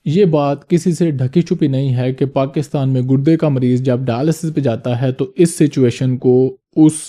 ये बात किसी से ढकी छुपी नहीं है कि पाकिस्तान में गुर्दे का मरीज़ जब डायलिसिस पे जाता है तो इस सिचुएशन को उस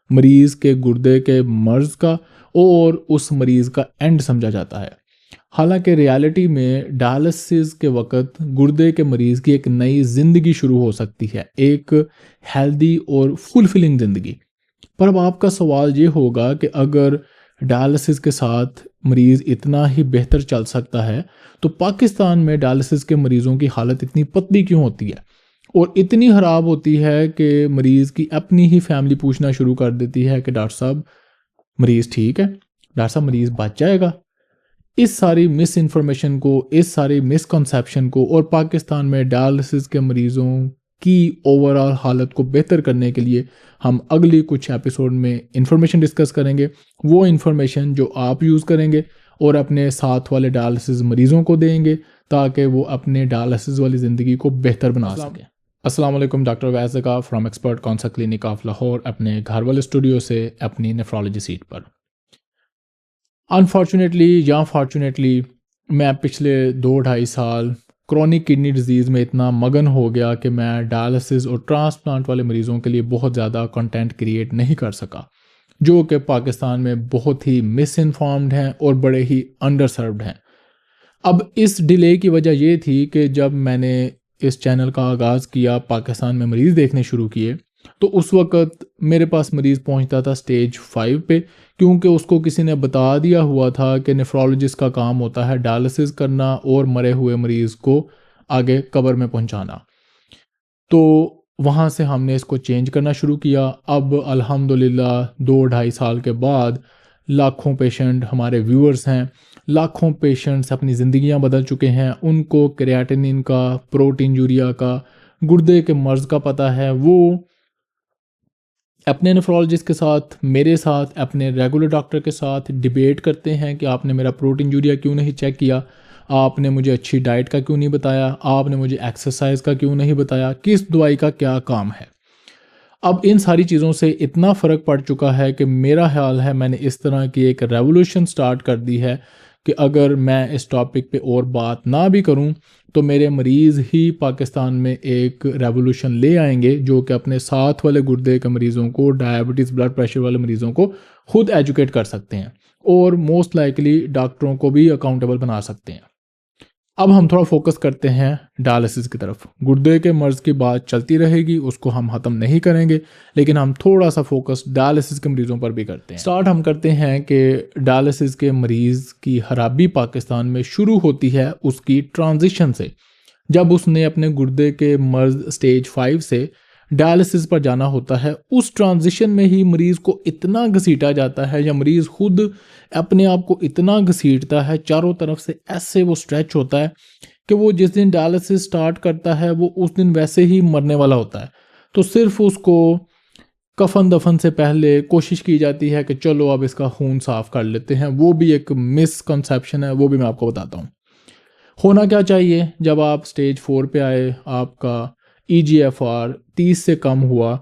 मरीज़ के गुर्दे के मर्ज़ का और उस मरीज़ का एंड समझा जाता है। हालांकि रियलिटी में डायलिसिस के वक्त गुर्दे के मरीज़ की एक नई ज़िंदगी शुरू हो सकती है, एक हेल्दी और फुलफिलिंग ज़िंदगी। पर अब आपका सवाल ये होगा कि अगर डायलिसिस के साथ मरीज़ इतना ही बेहतर चल सकता है तो पाकिस्तान में डायलिसिस के मरीज़ों की हालत इतनी पतली क्यों होती है और इतनी ख़राब होती है कि मरीज़ की अपनी ही फैमिली पूछना शुरू कर देती है कि डॉक्टर साहब मरीज़ ठीक है, डॉक्टर साहब मरीज़ बच जाएगा। इस सारी मिस इन्फॉर्मेशन को, इस सारी मिसकंसेप्शन को और पाकिस्तान में डायलिसिस के मरीज़ों की ओवरऑल हालत को बेहतर करने के लिए हम अगली कुछ एपिसोड में इंफॉर्मेशन डिस्कस करेंगे। वो इंफॉर्मेशन जो आप यूज़ करेंगे और अपने साथ वाले डायलिसिस मरीज़ों को देंगे ताकि वो अपने डायलिसिस वाली ज़िंदगी को बेहतर बना सकें। अस्सलाम वालेकुम, डॉक्टर वैज़का from expert council clinic of Lahore, अपने घर वाले स्टूडियो से अपनी नेफ्रोलॉजी सीट पर। अनफॉर्चुनेटली या फॉर्चुनेटली मैं पिछले 2-2.5 साल क्रॉनिक किडनी डिजीज़ में इतना मगन हो गया कि मैं डायलिसिस और ट्रांसप्लांट वाले मरीज़ों के लिए बहुत ज़्यादा कंटेंट क्रिएट नहीं कर सका, जो कि पाकिस्तान में बहुत ही मिस इन्फॉर्म्ड हैं और बड़े ही अंडर सर्व्ड हैं। अब इस डिले की वजह ये थी कि जब मैंने इस चैनल का आगाज़ किया, पाकिस्तान में मरीज़ देखने शुरू किए, तो उस वक़्त मेरे पास मरीज़ पहुंचता था स्टेज 5 पे, क्योंकि उसको किसी ने बता दिया हुआ था कि नेफ्रोलॉजिस्ट का काम होता है डायलिसिस करना और मरे हुए मरीज़ को आगे कब्र में पहुंचाना। तो वहाँ से हमने इसको चेंज करना शुरू किया। अब अल्हम्दुलिल्लाह 2-2.5 साल के बाद लाखों पेशेंट हमारे व्यूअर्स हैं, लाखों पेशेंट्स अपनी ज़िंदगियाँ बदल चुके हैं। उनको क्रिएटिनिन का, प्रोटीन यूरिया का, गुर्दे के मर्ज़ का पता है। वो अपने नेफ्रोलॉजिस्ट के साथ, मेरे साथ, अपने रेगुलर डॉक्टर के साथ डिबेट करते हैं कि आपने मेरा प्रोटीन यूरिया क्यों नहीं चेक किया, आपने मुझे अच्छी डाइट का क्यों नहीं बताया, आपने मुझे एक्सरसाइज का क्यों नहीं बताया, किस दवाई का क्या काम है। अब इन सारी चीज़ों से इतना फ़र्क पड़ चुका है कि मेरा ख्याल है मैंने इस तरह की एक रेवोल्यूशन स्टार्ट कर दी है कि अगर मैं इस टॉपिक पे और बात ना भी करूं तो मेरे मरीज़ ही पाकिस्तान में एक रेवोल्यूशन ले आएंगे, जो कि अपने साथ वाले गुर्दे के मरीज़ों को, डायबिटीज़ ब्लड प्रेशर वाले मरीज़ों को खुद एजुकेट कर सकते हैं और मोस्ट लाइकली डॉक्टरों को भी अकाउंटेबल बना सकते हैं। अब हम थोड़ा फोकस करते हैं डायलिसिस की तरफ। गुर्दे के मर्ज़ की बात चलती रहेगी, उसको हम ख़त्म नहीं करेंगे, लेकिन हम थोड़ा सा फोकस डायलिसिस के मरीज़ों पर भी करते हैं। स्टार्ट हम करते हैं कि डायलिसिस के मरीज़ की खराबी पाकिस्तान में शुरू होती है उसकी ट्रांजिशन से। जब उसने अपने गुर्दे के मर्ज़ स्टेज 5 से डायलिसिस पर जाना होता है, उस ट्रांजिशन में ही मरीज़ को इतना घसीटा जाता है या मरीज़ खुद अपने आप को इतना घसीटता है, चारों तरफ से ऐसे वो स्ट्रेच होता है कि वो जिस दिन डायलिसिस स्टार्ट करता है वो उस दिन वैसे ही मरने वाला होता है। तो सिर्फ उसको कफन दफन से पहले कोशिश की जाती है कि चलो अब इसका खून साफ कर लेते हैं। वो भी एक मिसकंसेप्शन है, वो भी मैं आपको बताता हूँ। होना क्या चाहिए जब आप स्टेज 4 पे आए, आपका EGFR 30 से कम हुआ,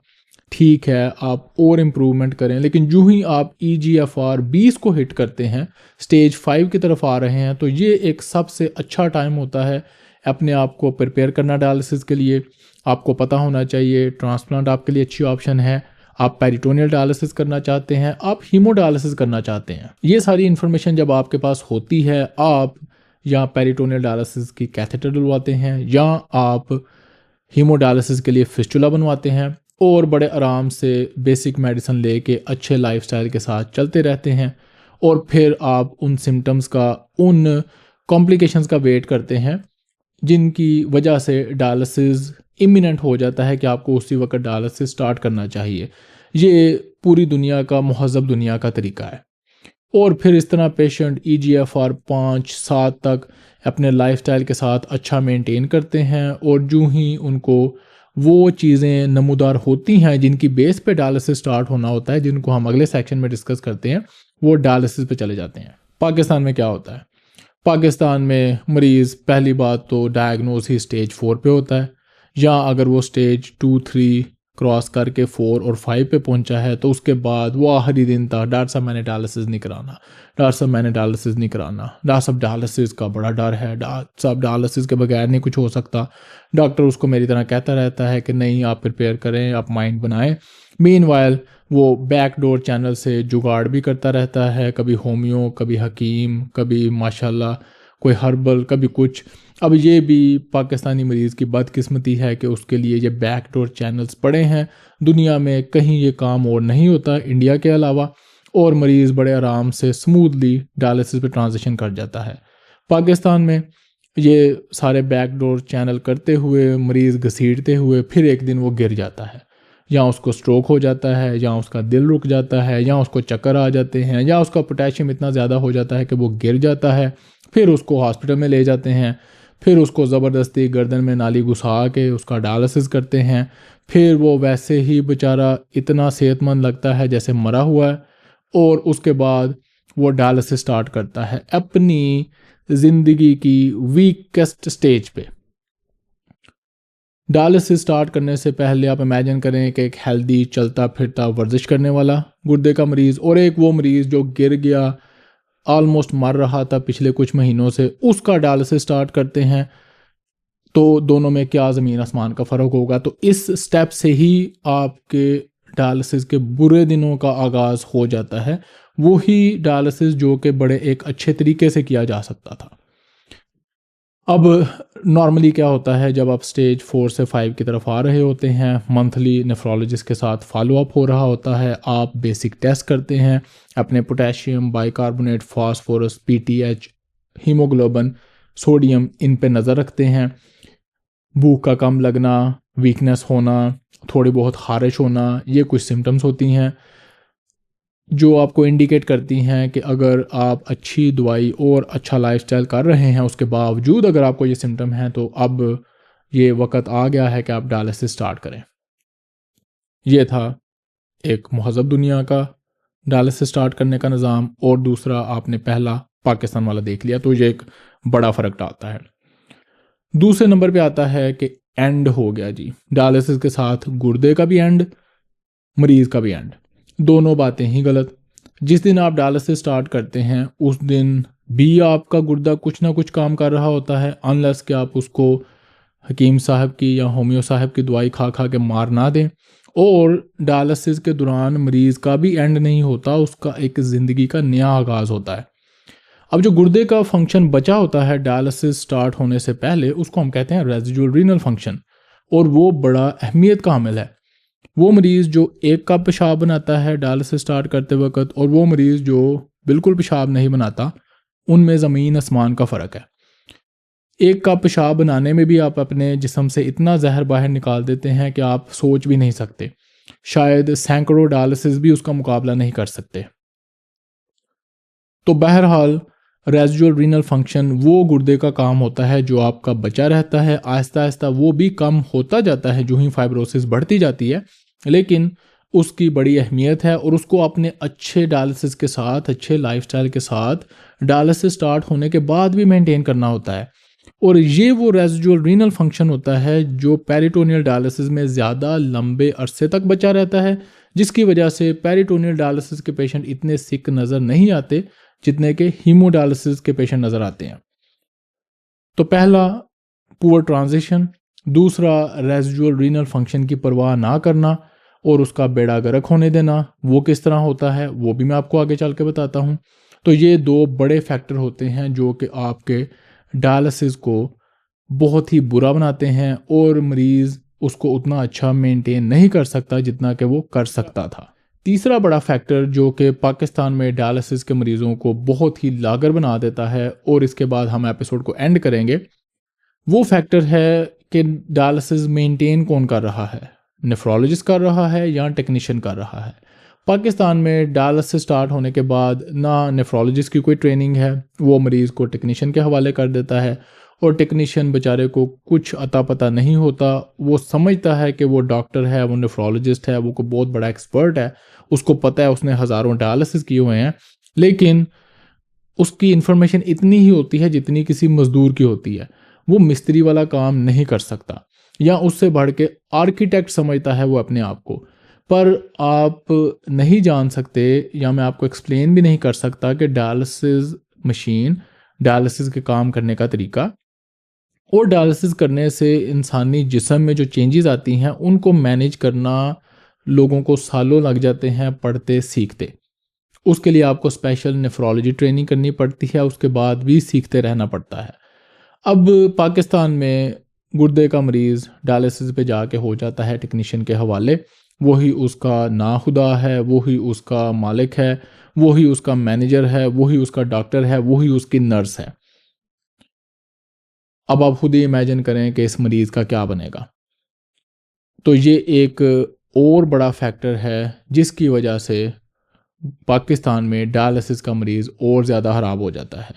ठीक है, आप और इम्प्रूवमेंट करें, लेकिन जो ही आप EGFR 20 को हिट करते हैं, स्टेज 5 की तरफ आ रहे हैं, तो ये एक सबसे अच्छा टाइम होता है अपने आप को प्रिपेयर करना डायलिसिस के लिए। आपको पता होना चाहिए ट्रांसप्लांट आपके लिए अच्छी ऑप्शन है, आप पेरिटोनियल डायलिसिस करना चाहते हैं, आप हीमोडायलिसिस करना चाहते हैं। ये सारी इन्फॉर्मेशन जब आपके पास होती है, आप या पेरिटोनियल डायलिसिस की कैथेटर डलवाते हैं या आप हीमोडायलिसिस के लिए फिस्टुला बनवाते हैं और बड़े आराम से बेसिक मेडिसिन लेके अच्छे लाइफस्टाइल के साथ चलते रहते हैं और फिर आप उन सिम्टम्स का, उन कॉम्प्लिकेशंस का वेट करते हैं जिनकी वजह से डायलिसिस इमिनेंट हो जाता है कि आपको उसी वक्त डायलिसिस स्टार्ट करना चाहिए। ये पूरी दुनिया का, महज़ब दुनिया का तरीका है। और फिर इस तरह पेशेंट EGFR 5-7 तक अपने लाइफस्टाइल के साथ अच्छा मेंटेन करते हैं और जो ही उनको वो चीज़ें नमूदार होती हैं जिनकी बेस पे डायलिसिस स्टार्ट होना होता है, जिनको हम अगले सेक्शन में डिस्कस करते हैं, वो डायलिसिस पे चले जाते हैं। पाकिस्तान में क्या होता है? पाकिस्तान में मरीज़ पहली बात तो डायग्नोज ही स्टेज 4 पे होता है, या अगर वो स्टेज 2-3 क्रॉस करके 4 और 5 पे पहुंचा है, तो उसके बाद वो आखिरी दिन था, डॉक्टर साहब मैंने डायलिसिस नहीं कराना, डॉक्टर साहब मैंने डायलिसिस नहीं कराना, डॉक्टर साहब डायलिसिस का बड़ा डर है, डॉक्टर साहब डायलिसिस के बगैर नहीं कुछ हो सकता। डॉक्टर उसको मेरी तरह कहता रहता है कि नहीं आप प्रिपेयर करें, आप माइंड बनाएं। मीनवाइल वो बैकडोर चैनल से जुगाड़ भी करता रहता है, कभी होम्यो, कभी हकीम, कभी माशाल्लाह कोई हर्बल, कभी कुछ। अब ये भी पाकिस्तानी मरीज़ की बदकिस्मती है कि उसके लिए ये बैकडोर चैनल्स पड़े हैं। दुनिया में कहीं ये काम और नहीं होता इंडिया के अलावा, और मरीज़ बड़े आराम से स्मूथली डायलिसिस पे ट्रांजिशन कर जाता है। पाकिस्तान में ये सारे बैकडोर चैनल करते हुए, मरीज़ घसीटते हुए फिर एक दिन वो गिर जाता है, या उसको स्ट्रोक हो जाता है, या उसका दिल रुक जाता है, या उसको चक्कर आ जाते हैं, या उसका पोटेशियम इतना ज़्यादा हो जाता है कि वो गिर जाता है। फिर उसको हॉस्पिटल में ले जाते हैं, फिर उसको ज़बरदस्ती गर्दन में नाली घुसा के उसका डायलिसिस करते हैं। फिर वो वैसे ही बेचारा इतना सेहतमंद लगता है जैसे मरा हुआ है, और उसके बाद वो डायलिसिस स्टार्ट करता है अपनी ज़िंदगी की वीकेस्ट स्टेज पे। डायलिसिस स्टार्ट करने से पहले आप इमेजिन करें कि एक हेल्दी चलता फिरता वर्जिश करने वाला गुर्दे का मरीज़, और एक वो मरीज़ जो गिर गया, ऑलमोस्ट मर रहा था पिछले कुछ महीनों से, उसका डायलिसिस स्टार्ट करते हैं, तो दोनों में क्या ज़मीन आसमान का फ़र्क होगा। तो इस स्टेप से ही आपके डायलिसिस के बुरे दिनों का आगाज़ हो जाता है, वही डायलिसिस जो कि बड़े एक अच्छे तरीके से किया जा सकता था। अब नॉर्मली क्या होता है, जब आप स्टेज 4 से 5 की तरफ आ रहे होते हैं, मंथली नेफ्रोलॉजिस्ट के साथ फॉलोअप हो रहा होता है, आप बेसिक टेस्ट करते हैं, अपने potassium, bicarbonate, phosphorus, PTH, haemoglobin, sodium, इन पे नज़र रखते हैं। भूख का कम लगना, वीकनेस होना, थोड़ी बहुत खारिश होना, ये कुछ सिम्टम्स होती हैं जो आपको इंडिकेट करती हैं कि अगर आप अच्छी दवाई और अच्छा लाइफस्टाइल कर रहे हैं, उसके बावजूद अगर आपको ये सिम्टम हैं, तो अब ये वक्त आ गया है कि आप डायलिसिस स्टार्ट करें। ये था एक महज़ब दुनिया का डायलिसिस स्टार्ट करने का निज़ाम, और दूसरा आपने पहला पाकिस्तान वाला देख लिया, तो ये एक बड़ा फ़र्क डालता है। दूसरे नंबर पे आता है कि एंड हो गया जी, डायलिसिस के साथ गुर्दे का भी एंड, मरीज़ का भी एंड, दोनों बातें ही गलत। जिस दिन आप डायलिसिस स्टार्ट करते हैं उस दिन भी आपका गुर्दा कुछ ना कुछ काम कर रहा होता है, अनलेस कि आप उसको हकीम साहब की या होम्यो साहब की दवाई खा खा के मार ना दें। और डायलिसिस के दौरान मरीज़ का भी एंड नहीं होता, उसका एक ज़िंदगी का नया आगाज़ होता है। अब जो गुर्दे का फंक्शन बचा होता है डायलिसिस स्टार्ट होने से पहले, उसको हम कहते हैं रेजिडुअल रीनल फंक्शन, और वो बड़ा अहमियत का हामिल है। वो मरीज़ जो एक कप पेशाब बनाता है डायलिसिस स्टार्ट करते वक्त, और वो मरीज़ जो बिल्कुल पेशाब नहीं बनाता, उनमें ज़मीन आसमान का फ़र्क है। एक कप पेशाब बनाने में भी आप अपने जिस्म से इतना जहर बाहर निकाल देते हैं कि आप सोच भी नहीं सकते, शायद सैकड़ों डायलिसिस भी उसका मुकाबला नहीं कर सकते। तो बहरहाल रेजिडुअल रीनल फंक्शन वो गुर्दे का काम होता है जो आपका बचा रहता है, आहिस्ता आहिस्ता वो भी कम होता जाता है जो ही फाइब्रोसिस बढ़ती जाती है, लेकिन उसकी बड़ी अहमियत है, और उसको अपने अच्छे डायलिसिस के साथ, अच्छे लाइफस्टाइल के साथ डायलिसिस स्टार्ट होने के बाद भी मेंटेन करना होता है। और ये वो रेजिडुअल रीनल फंक्शन होता है जो पेरिटोनियल डायलिसिस में ज़्यादा लंबे अरसे तक बचा रहता है, जिसकी वजह से पेरिटोनियल डायलिसिस के पेशेंट इतने सिक नज़र नहीं आते जितने के हीमोडायलिसिस के पेशेंट नज़र आते हैं। तो पहला पुअर ट्रांजिशन, दूसरा रेजिडुअल रीनल फंक्शन की परवाह ना करना और उसका बेड़ा गर्क होने देना, वो किस तरह होता है वो भी मैं आपको आगे चल के बताता हूँ। तो ये दो बड़े फैक्टर होते हैं जो कि आपके डायलिसिस को बहुत ही बुरा बनाते हैं, और मरीज़ उसको उतना अच्छा मेंटेन नहीं कर सकता जितना कि वो कर सकता था। तीसरा बड़ा फैक्टर जो कि पाकिस्तान में डायलिसिस के मरीज़ों को बहुत ही लागर बना देता है, और इसके बाद हम एपिसोड को एंड करेंगे, वो फैक्टर है कि डायलिसिस मेंटेन कौन कर रहा है, नेफ्रोलॉजिस्ट कर रहा है या टेक्नीशियन कर रहा है। पाकिस्तान में डायलिसिस स्टार्ट होने के बाद ना नेफ्रोलॉजिस्ट की कोई ट्रेनिंग है, वो मरीज़ को टेक्नीशियन के हवाले कर देता है, और टेक्नीशियन बेचारे को कुछ अता पता नहीं होता, वो समझता है कि वो डॉक्टर है, वो नेफ्रोलॉजिस्ट है, वो को बहुत बड़ा एक्सपर्ट है, उसको पता है उसने हज़ारों डायलिसिस किए हुए हैं, लेकिन उसकी इन्फॉर्मेशन इतनी ही होती है जितनी किसी मज़दूर की होती है, वो मिस्त्री वाला काम नहीं कर सकता। या उससे बढ़ के आर्किटेक्ट समझता है वो अपने आप को। पर आप नहीं जान सकते, या मैं आपको एक्सप्लेन भी नहीं कर सकता कि डायलिसिस मशीन, डायलिसिस के काम करने का तरीका, और डायलिसिस करने से इंसानी जिस्म में जो चेंजेस आती हैं उनको मैनेज करना लोगों को सालों लग जाते हैं पढ़ते सीखते। उसके लिए आपको स्पेशल नेफ्रोलॉजी ट्रेनिंग करनी पड़ती है, उसके बाद भी सीखते रहना पड़ता है। अब पाकिस्तान में गुर्दे का मरीज़ डायलिसिस पे जाके हो जाता है टेक्नीशियन के हवाले, वही उसका नाखुदा है, वही उसका मालिक है, वही उसका मैनेजर है, वही उसका डॉक्टर है, वही उसकी नर्स है। अब आप खुद ही इमेजिन करें कि इस मरीज़ का क्या बनेगा। तो ये एक और बड़ा फैक्टर है जिसकी वजह से पाकिस्तान में डायलिसिस का मरीज़ और ज़्यादा ख़राब हो जाता है।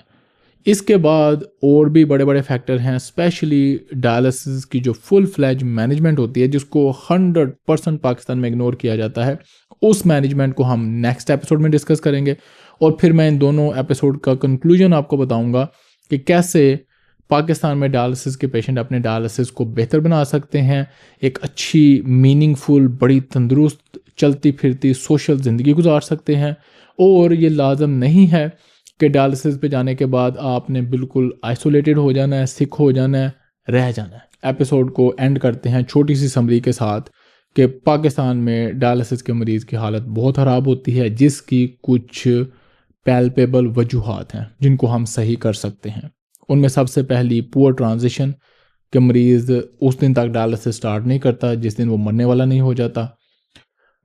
इसके बाद और भी बड़े बड़े फैक्टर हैं, स्पेशली डायलिसिस की जो फुल फ्लैज मैनेजमेंट होती है जिसको 100% पाकिस्तान में इग्नोर किया जाता है, उस मैनेजमेंट को हम नेक्स्ट एपिसोड में डिस्कस करेंगे। और फिर मैं इन दोनों एपिसोड का कंक्लूजन आपको बताऊंगा कि कैसे पाकिस्तान में डायलिसिस के पेशेंट अपने डायलिसिस को बेहतर बना सकते हैं, एक अच्छी मीनिंगफुल बड़ी तंदुरुस्त चलती फिरती सोशल ज़िंदगी गुजार सकते हैं। और ये लाजम नहीं है कि डायलिसिस पे जाने के बाद आपने बिल्कुल आइसोलेटेड हो जाना है, सिक हो जाना है, रह जाना है। एपिसोड को एंड करते हैं छोटी सी समरी के साथ कि पाकिस्तान में डायलिसिस के मरीज़ की हालत बहुत ख़राब होती है, जिसकी कुछ पैल्पेबल वजूहात हैं जिनको हम सही कर सकते हैं। उनमें सबसे पहली पुअर ट्रांजिशन, कि मरीज़ उस दिन तक डायलिसिस स्टार्ट नहीं करता जिस दिन वो मरने वाला नहीं हो जाता।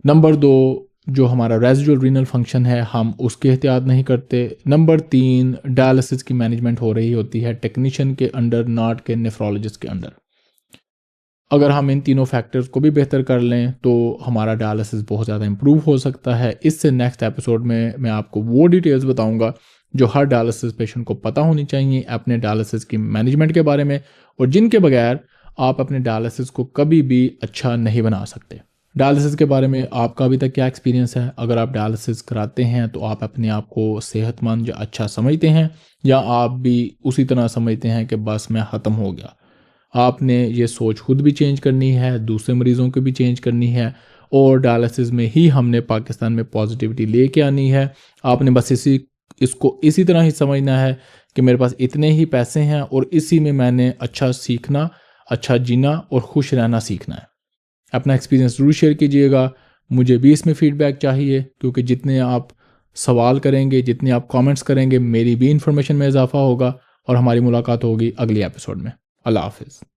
नंबर 2, जो हमारा रेजिडुअल रीनल फंक्शन है हम उसके एहतियात नहीं करते। नंबर 3, डायलिसिस की मैनेजमेंट हो रही होती है टेक्नीशियन के अंडर, नॉट के नेफ्रोलॉजिस्ट के अंडर। अगर हम इन तीनों फैक्टर्स को भी बेहतर कर लें तो हमारा डायलिसिस बहुत ज़्यादा इंप्रूव हो सकता है। इससे नेक्स्ट एपिसोड में मैं आपको वो डिटेल्स बताऊंगा जो हर डायलिसिस पेशेंट को पता होनी चाहिए अपने डायलिसिस की मैनेजमेंट के बारे में, और जिनके बगैर आप अपने डायलिसिस को कभी भी अच्छा नहीं बना सकते। डायलिसिस के बारे में आपका अभी तक क्या एक्सपीरियंस है? अगर आप डायलिसिस कराते हैं तो आप अपने आप को सेहतमंद या अच्छा समझते हैं, या आप भी उसी तरह समझते हैं कि बस मैं ख़त्म हो गया? आपने ये सोच खुद भी चेंज करनी है, दूसरे मरीज़ों को भी चेंज करनी है, और डायलिसिस में ही हमने पाकिस्तान में पॉजिटिविटी लेके आनी है। आपने बस इसको इसी तरह ही समझना है कि मेरे पास इतने ही पैसे हैं और इसी में मैंने अच्छा सीखना, अच्छा जीना और खुश रहना सीखना है। अपना एक्सपीरियंस ज़रूर शेयर कीजिएगा। मुझे भी इसमें फ़ीडबैक चाहिए, क्योंकि जितने आप सवाल करेंगे, जितने आप कमेंट्स करेंगे, मेरी भी इंफॉर्मेशन में इजाफा होगा। और हमारी मुलाकात होगी अगली एपिसोड में। अल्लाह हाफ़िज़।